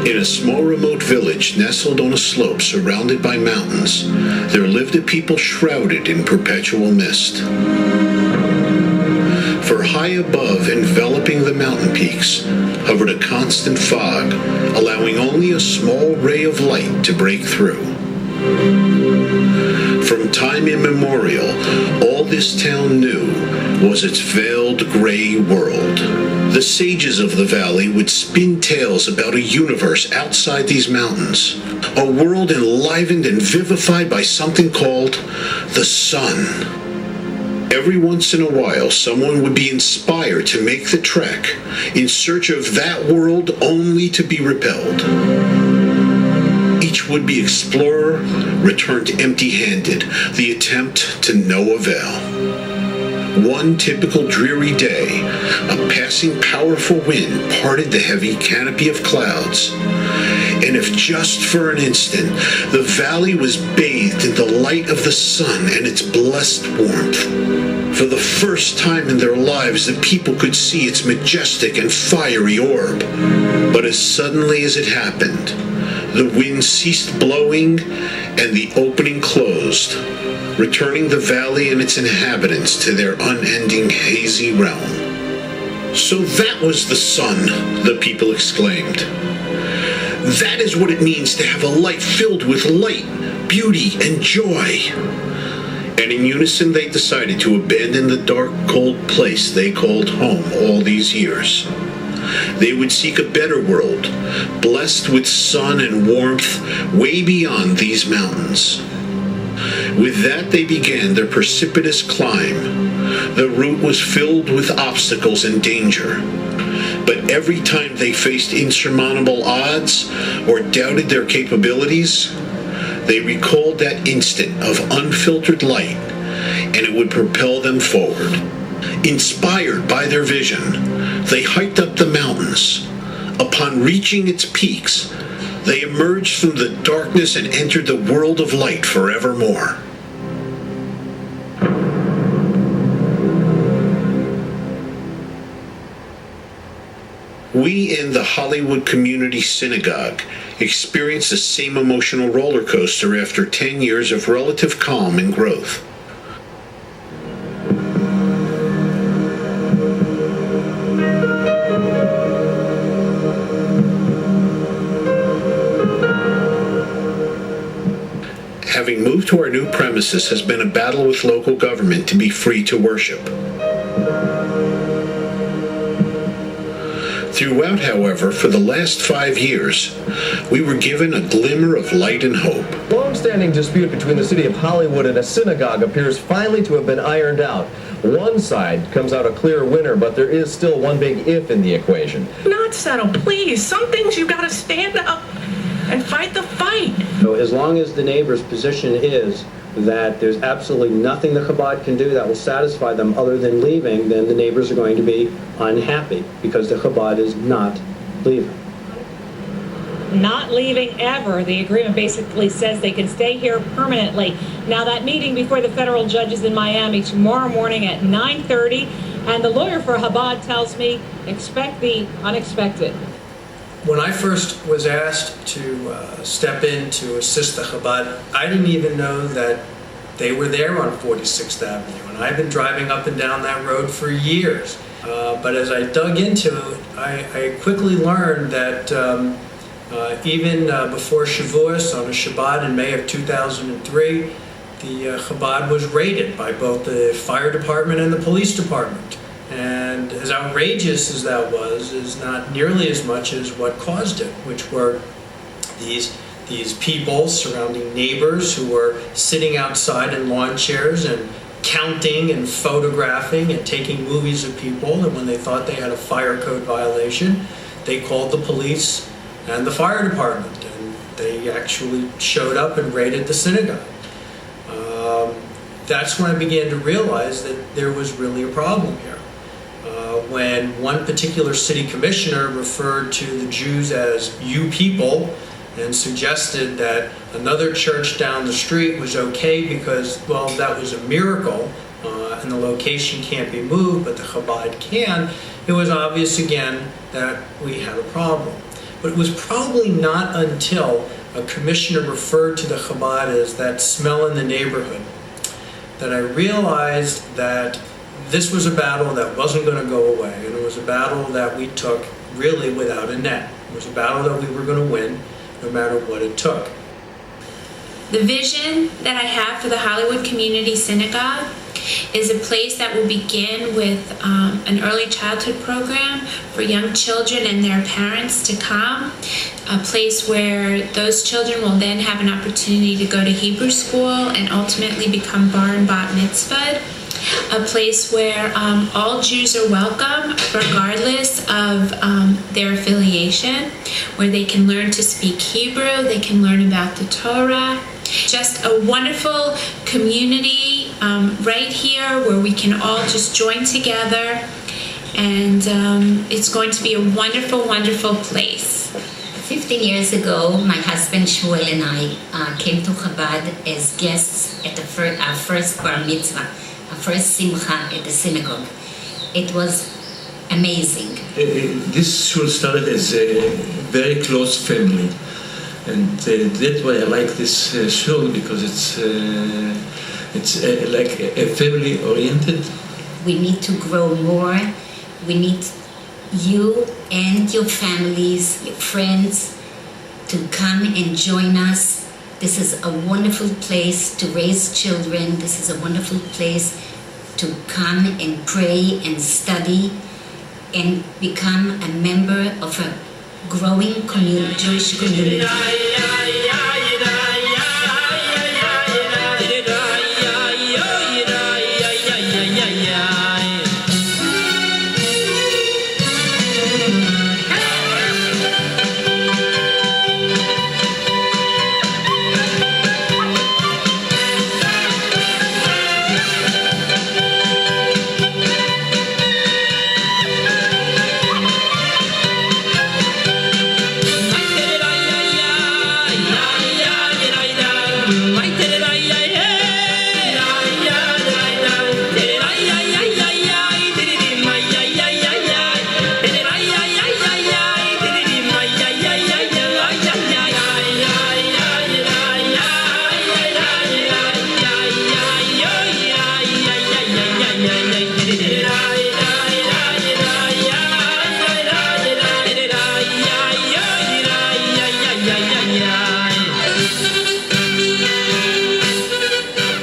In a small remote village nestled on a slope surrounded by mountains, there lived a people shrouded in perpetual mist. For high above, enveloping the mountain peaks, hovered a constant fog, allowing only a small ray of light to break through. From time immemorial, all this town knew was its veiled gray world. The sages of the valley would spin tales about a universe outside these mountains, a world enlivened and vivified by something called the sun. Every once in a while, someone would be inspired to make the trek in search of that world only to be repelled. Each would-be explorer returned empty-handed, the attempt to no avail. One typical dreary day, a passing powerful wind parted the heavy canopy of clouds, and if just for an instant, the valley was bathed in the light of the sun and its blessed warmth. For the first time in their lives, the people could see its majestic and fiery orb. But as suddenly as it happened, the wind ceased blowing and the opening closed, returning the valley and its inhabitants to their unending hazy realm. So that was the sun, the people exclaimed. That is what it means to have a life filled with light, beauty, and joy. And in unison they decided to abandon the dark, cold place they called home all these years. They would seek a better world, blessed with sun and warmth way beyond these mountains. With that, they began their precipitous climb. The route was filled with obstacles and danger. But every time they faced insurmountable odds or doubted their capabilities, they recalled that instant of unfiltered light, and it would propel them forward. Inspired by their vision, they hiked up the mountains. Upon reaching its peaks, they emerged from the darkness and entered the world of light forevermore. We in the Hollywood Community Synagogue experienced the same emotional roller coaster after 10 years of relative calm and growth. Having moved to our new premises has been a battle with local government to be free to worship. Throughout, however, for the last 5 years, we were given a glimmer of light and hope. Long-standing dispute between the city of Hollywood and a synagogue appears finally to have been ironed out. One side comes out a clear winner, but there is still one big if in the equation. Not settle, please. Some things you gotta stand up and fight the fight. So as long as the neighbor's position is that there's absolutely nothing the Chabad can do that will satisfy them other than leaving, then the neighbors are going to be unhappy because the Chabad is not leaving. Not leaving ever. The agreement basically says they can stay here permanently. Now that meeting before the federal judges in Miami tomorrow morning at 9:30, and the lawyer for Chabad tells me, expect the unexpected. When I first was asked to step in to assist the Chabad, I didn't even know that they were there on 46th Avenue, and I've been driving up and down that road for years. But as I dug into it, I quickly learned that even before Shavuos on a Shabbat in May of 2003, Chabad was raided by both the fire department and the police department. And as outrageous as that was, is not nearly as much as what caused it, which were these people, surrounding neighbors who were sitting outside in lawn chairs and counting and photographing and taking movies of people. And when they thought they had a fire code violation, they called the police and the fire department, and they actually showed up and raided the synagogue. That's when I began to realize that there was really a problem here. When one particular city commissioner referred to the Jews as "you people" and suggested that another church down the street was okay because, well, that was a miracle and the location can't be moved, but the Chabad can, it was obvious again that we had a problem. But it was probably not until a commissioner referred to the Chabad as that smell in the neighborhood that I realized that this was a battle that wasn't going to go away, and it was a battle that we took really without a net. It was a battle that we were going to win no matter what it took. The vision that I have for the Hollywood Community Synagogue is a place that will begin with an early childhood program for young children and their parents to come, a place where those children will then have an opportunity to go to Hebrew school and ultimately become bar and bat mitzvah, a place where all Jews are welcome regardless of their affiliation, where they can learn to speak Hebrew, they can learn about the Torah. Just a wonderful community right here where we can all just join together, and it's going to be a wonderful, wonderful place. 15 years ago, my husband Shmuel and I came to Chabad as guests at our first bar mitzvah, our first simcha at the synagogue. It was amazing. This shul started as a very close family. And that's why I like this shul, because it's like a family oriented. We need to grow more. We need you and your families, your friends, to come and join us. This is a wonderful place to raise children. This is a wonderful place to come and pray and study and become a member of a growing Jewish community.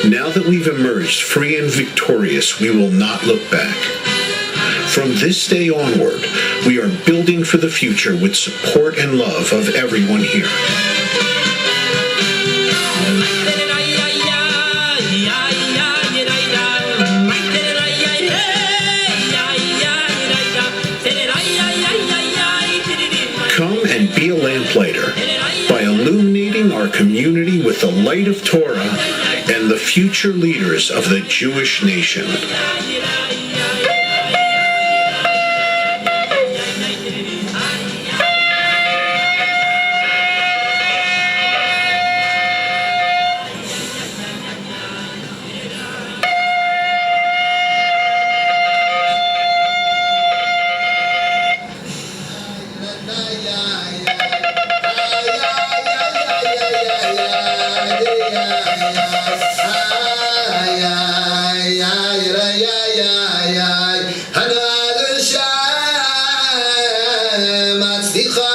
Now that we've emerged free and victorious, we will not look back. From this day onward, we are building for the future with support and love of everyone here. Come and be a lamplighter by illuminating our community with the light of Torah and the future leaders of the Jewish nation. Matzlicha